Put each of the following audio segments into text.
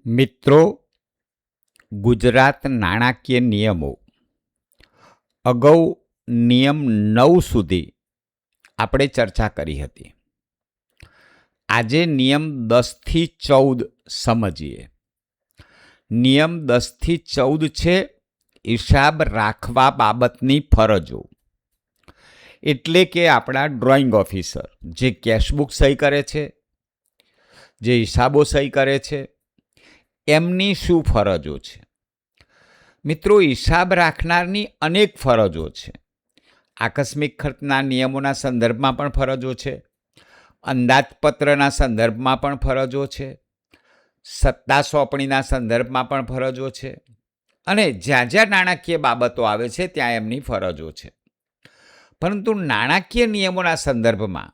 મિત્રો, ગુજરાત નાણાકીય નિયમો અગાઉ નિયમ 9 સુધી આપણે ચર્ચા કરી હતી. આજે નિયમ 10થી 14 સમજીએ. નિયમ 10થી 14 છે હિસાબ રાખવા બાબતની ફરજો. એટલે કે આપણા ડ્રોઈંગ ઓફિસર જે કેશબુક સહી કરે છે, જે હિસાબો સહી કરે છે, એમની શું ફરજો છે? મિત્રો, હિસાબ રાખનારની અનેક ફરજો છે. આકસ્મિક ખર્ચના નિયમોના સંદર્ભમાં પણ ફરજો છે, અંદાજપત્રના સંદર્ભમાં પણ ફરજો છે, સત્તા સોંપણીના સંદર્ભમાં પણ ફરજો છે, અને જ્યાં જ્યાં નાણાકીય બાબતો આવે છે ત્યાં એમની ફરજો છે. પરંતુ નાણાકીય નિયમોના સંદર્ભમાં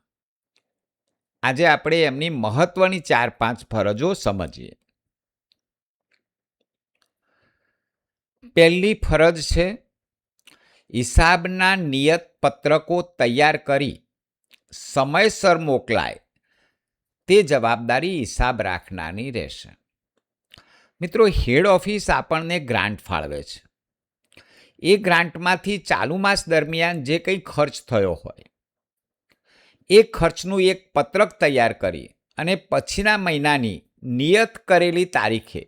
આજે આપણે એમની મહત્વની 4-5 ફરજો સમજીએ. પહેલી ફરજ છે હિસાબના નિયત પત્રકો તૈયાર કરી સમયસર મોકલાય તે જવાબદારી હિસાબ રાખનારની રહેશે. મિત્રો, હેડ ઓફિસ આપણને ગ્રાન્ટ ફાળવે છે. એ ગ્રાન્ટમાંથી ચાલુ માસ દરમિયાન જે કંઈ ખર્ચ થયો હોય એ ખર્ચનું એક પત્રક તૈયાર કરી અને પછીના મહિનાની નિયત કરેલી તારીખે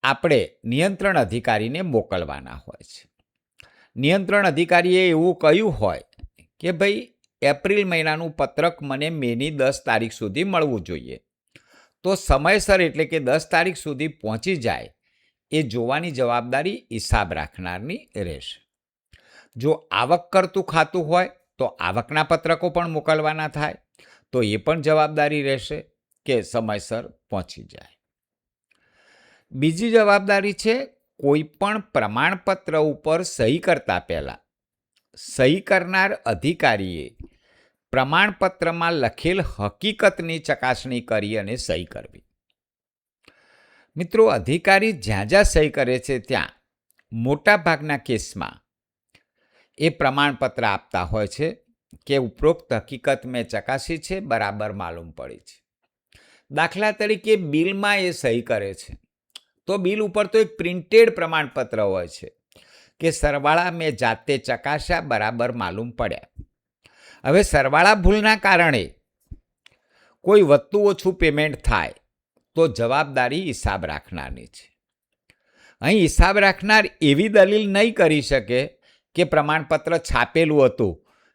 આપણે નિયંત્રણ અધિકારીને મોકલવાના હોય છે. નિયંત્રણ અધિકારીએ એવું કહ્યું હોય કે ભાઈ એપ્રિલ મહિનાનું પત્રક મને મેની 10 તારીખ સુધી મળવું જોઈએ, તો સમયસર એટલે કે 10 તારીખ સુધી પહોંચી જાય એ જોવાની જવાબદારી હિસાબ રાખનારની રહેશે. જો આવક કરતું ખાતું હોય તો આવકના પત્રકો પણ મોકલવાના થાય, તો એ પણ જવાબદારી રહેશે કે સમયસર પહોંચી જાય. બીજી જવાબદારી છે કોઈ પણ પ્રમાણપત્ર ઉપર સહી કરતા પહેલાં સહી કરનાર અધિકારીએ પ્રમાણપત્રમાં લખેલ હકીકતની ચકાસણી કરી અને સહી કરવી. મિત્રો, અધિકારી જ્યાં જ્યાં સહી કરે છે ત્યાં મોટાભાગના કેસમાં એ પ્રમાણપત્ર આપતા હોય છે કે ઉપરોક્ત હકીકત મેં ચકાસી છે, બરાબર માલુમ પડી છે. દાખલા તરીકે બિલમાં એ સહી કરે છે તો બિલ ઉપર તો એક પ્રિન્ટેડ પ્રમાણપત્ર હોય છે કે સરવાળા મેં જાતે ચકાસ્યા, બરાબર માલુમ પડ્યા. હવે સરવાળા ભૂલના કારણે કોઈ વધતું ઓછું પેમેન્ટ થાય તો જવાબદારી હિસાબ રાખનારની છે. અહીં હિસાબ રાખનાર એવી દલીલ નહીં કરી શકે કે પ્રમાણપત્ર છાપેલું હતું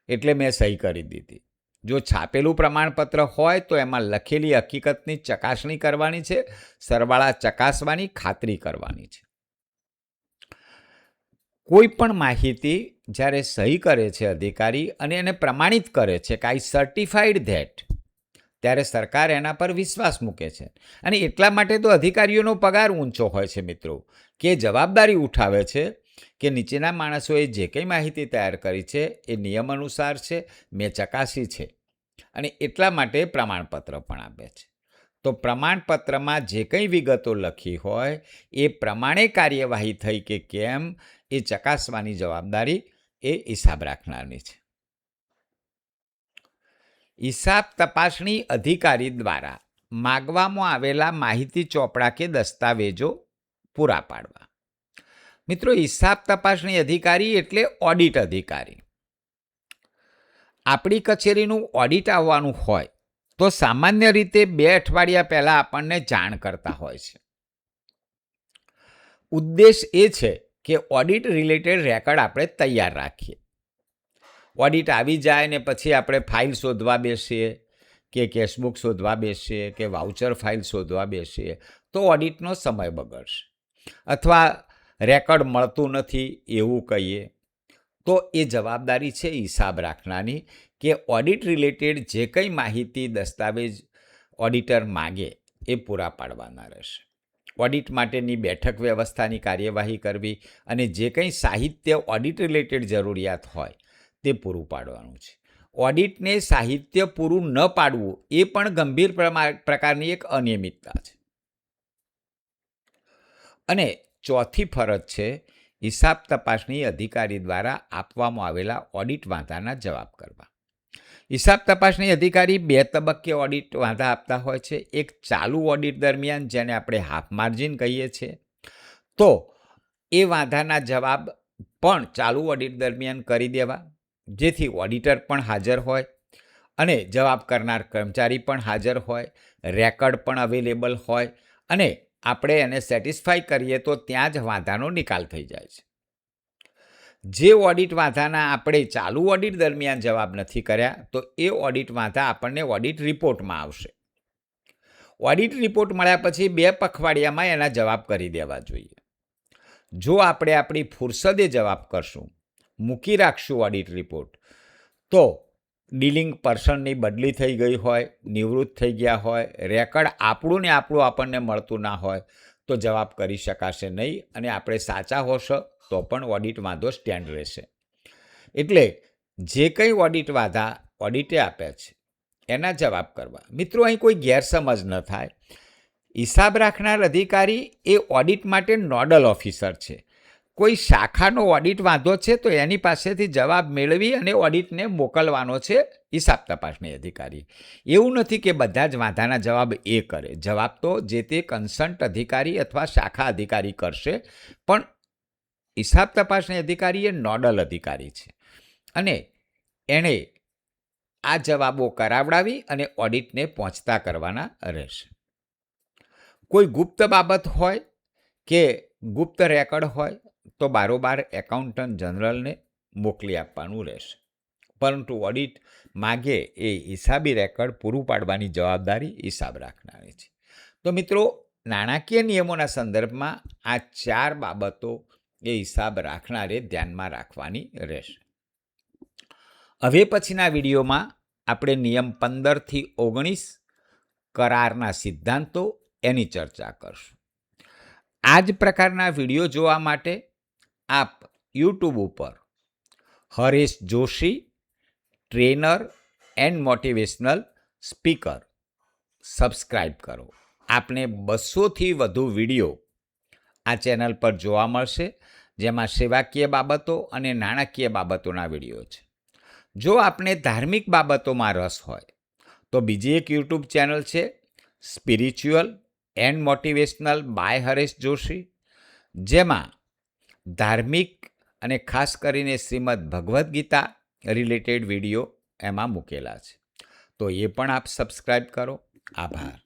એટલે મેં સહી કરી દીધી. જો છાપેલું પ્રમાણપત્ર હોય તો એમાં લખેલી હકીકતની ચકાસણી કરવાની છે, સરવાળા ચકાસવાની ખાતરી કરવાની છે. કોઈ પણ માહિતી જ્યારે સહી કરે છે અધિકારી અને એને પ્રમાણિત કરે છે કે આઈ સર્ટિફાઈડ ધેટ, ત્યારે સરકાર એના પર વિશ્વાસ મૂકે છે. અને એટલા માટે તો અધિકારીઓનો પગાર ઊંચો હોય છે મિત્રો, કે જવાબદારી ઉઠાવે છે કે નીચેના માણસોએ જે કંઈ માહિતી તૈયાર કરી છે એ નિયમ અનુસાર છે, મેં ચકાસી છે, અને એટલા માટે પ્રમાણપત્ર પણ આપે છે. તો પ્રમાણપત્રમાં જે કંઈ વિગતો લખી હોય એ પ્રમાણે કાર્યવાહી થઈ કે કેમ એ ચકાસવાની જવાબદારી એ હિસાબ રાખનારની છે. હિસાબ તપાસણી અધિકારી દ્વારા માગવામાં આવેલા માહિતી ચોપડા કે દસ્તાવેજો પૂરા પાડવા. મિત્રો, હિસાબ તપાસણી અધિકારી એટલે ઓડિટ અધિકારી. આપણી કચેરીનું ઓડિટ આવવાનું હોય તો સામાન્ય રીતે 2 અઠવાડિયા પહેલાં આપણને જાણ કરતા હોય છે. ઉદ્દેશ એ છે કે ઓડિટ રિલેટેડ રેકર્ડ આપણે તૈયાર રાખીએ. ઓડિટ આવી જાય ને પછી આપણે ફાઇલ શોધવા બેસીએ કે કેશબુક શોધવા બેસીએ કે વાઉચર ફાઇલ શોધવા બેસીએ તો ઓડિટનો સમય બગડશે. અથવા રેકર્ડ મળતું નથી એવું કહીએ તો એ જવાબદારી છે હિસાબ રાખનારની કે ઓડિટ રિલેટેડ જે કંઈ માહિતી દસ્તાવેજ ઓડિટર માગે એ પૂરા પાડવાના રહેશે. ઓડિટ માટેની બેઠક વ્યવસ્થાની કાર્યવાહી કરવી અને જે કંઈ સાહિત્ય ઓડિટ રિલેટેડ જરૂરિયાત હોય તે પૂરું પાડવાનું છે. ઓડિટને સાહિત્ય પૂરું ન પાડવું એ પણ ગંભીર પ્રકારની એક અનિયમિતતા છે. અને ચોથી ફરજ છે હિસાબ તપાસણી અધિકારી દ્વારા આપવામાં આવેલા ઓડિટ વાંધાના જવાબ કરવા. હિસાબ તપાસણી અધિકારી 2 તબક્કે ઓડિટ વાંધા આપતા હોય છે. એક ચાલુ ઓડિટ દરમિયાન, જેને આપણે હાફ માર્જિન કહીએ છીએ, તો એ વાંધાના જવાબ પણ ચાલુ ઓડિટ દરમિયાન કરી દેવા, જેથી ઓડિટર પણ હાજર હોય અને જવાબ કરનાર કર્મચારી પણ હાજર હોય, રેકર્ડ પણ અવેલેબલ હોય અને આપણે એને સેટિસ્ફાઈ કરીએ તો ત્યાં જ વાંધાનો નિકાલ થઈ જાય છે. જે ઓડિટ વાંધાના આપણે ચાલુ ઓડિટ દરમિયાન જવાબ નથી કર્યા, તો એ ઓડિટ વાંધા આપણને ઓડિટ રિપોર્ટમાં આવશે. ઓડિટ રિપોર્ટ મળ્યા પછી 2 પખવાડિયામાં એના જવાબ કરી દેવા જોઈએ. જો આપણે આપણી ફુરસદે જવાબ કરશું, મૂકી રાખશું ઓડિટ રિપોર્ટ, તો ડીલિંગ પર્સનની બદલી થઈ ગઈ હોય, નિવૃત્ત થઈ ગયા હોય, રેકર્ડ આપણું ને આપણું આપણને મળતું ના હોય, તો જવાબ કરી શકાશે નહીં અને આપણે સાચા હોશો તો પણ ઓડિટ વાંધો સ્ટેન્ડ રહેશે. એટલે જે કંઈ ઓડિટ વાંધા ઓડિટે આપ્યા છે એના જવાબ કરવા. મિત્રો, અહીં કોઈ ગેરસમજ ન થાય. હિસાબ રાખનાર અધિકારી એ ઓડિટ માટે નોડલ ઓફિસર છે. કોઈ શાખાનો ઓડિટ વાંધો છે તો એની પાસેથી જવાબ મેળવી અને ઓડિટને મોકલવાનો છે હિસાબ તપાસણી અધિકારી. એવું નથી કે બધા જ વાંધાના જવાબ એ કરે. જવાબ તો જે તે કન્સર્ન્ટ અધિકારી અથવા શાખા અધિકારી કરશે, પણ હિસાબ તપાસણી અધિકારી એ નોડલ અધિકારી છે અને એણે આ જવાબો કરાવડાવી અને ઓડિટને પહોંચતા કરવાના રહેશે. કોઈ ગુપ્ત બાબત હોય કે ગુપ્ત રેકર્ડ હોય તો બારોબાર એકાઉન્ટન્ટ જનરલને મોકલી આપવાનું રહેશે, પરંતુ ઓડિટ માગે એ હિસાબી રેકર્ડ પૂરું પાડવાની જવાબદારી હિસાબ રાખનારી છે. તો મિત્રો, નાણાકીય નિયમોના સંદર્ભમાં આ 4 બાબતો એ હિસાબ રાખનારે ધ્યાનમાં રાખવાની રહેશે. હવે પછીના વિડીયોમાં આપણે નિયમ 15 થી 19 કરારના સિદ્ધાંતો એની ચર્ચા કરશું. આ જ પ્રકારના વિડીયો જોવા માટે આપ યુટ્યુબ ઉપર Haresh Joshi trainer and motivational speaker subscribe કરો. આપને 200થી વધુ વિડીયો આ ચેનલ પર જોવા મળશે, જેમાં સેવાકીય બાબતો અને નાણાકીય બાબતોના વિડીયો છે. જો આપને ધાર્મિક બાબતોમાં રસ હોય તો બીજી એક યુટ્યુબ ચેનલ છે spiritual and motivational by Haresh Joshi, જેમાં ધાર્મિક અને ખાસ કરીને શ્રીમદ ભગવદ્ ગીતા રિલેટેડ વિડીયો એમાં મૂકેલા છે. તો એ પણ આપ સબસ્ક્રાઈબ કરો. આભાર.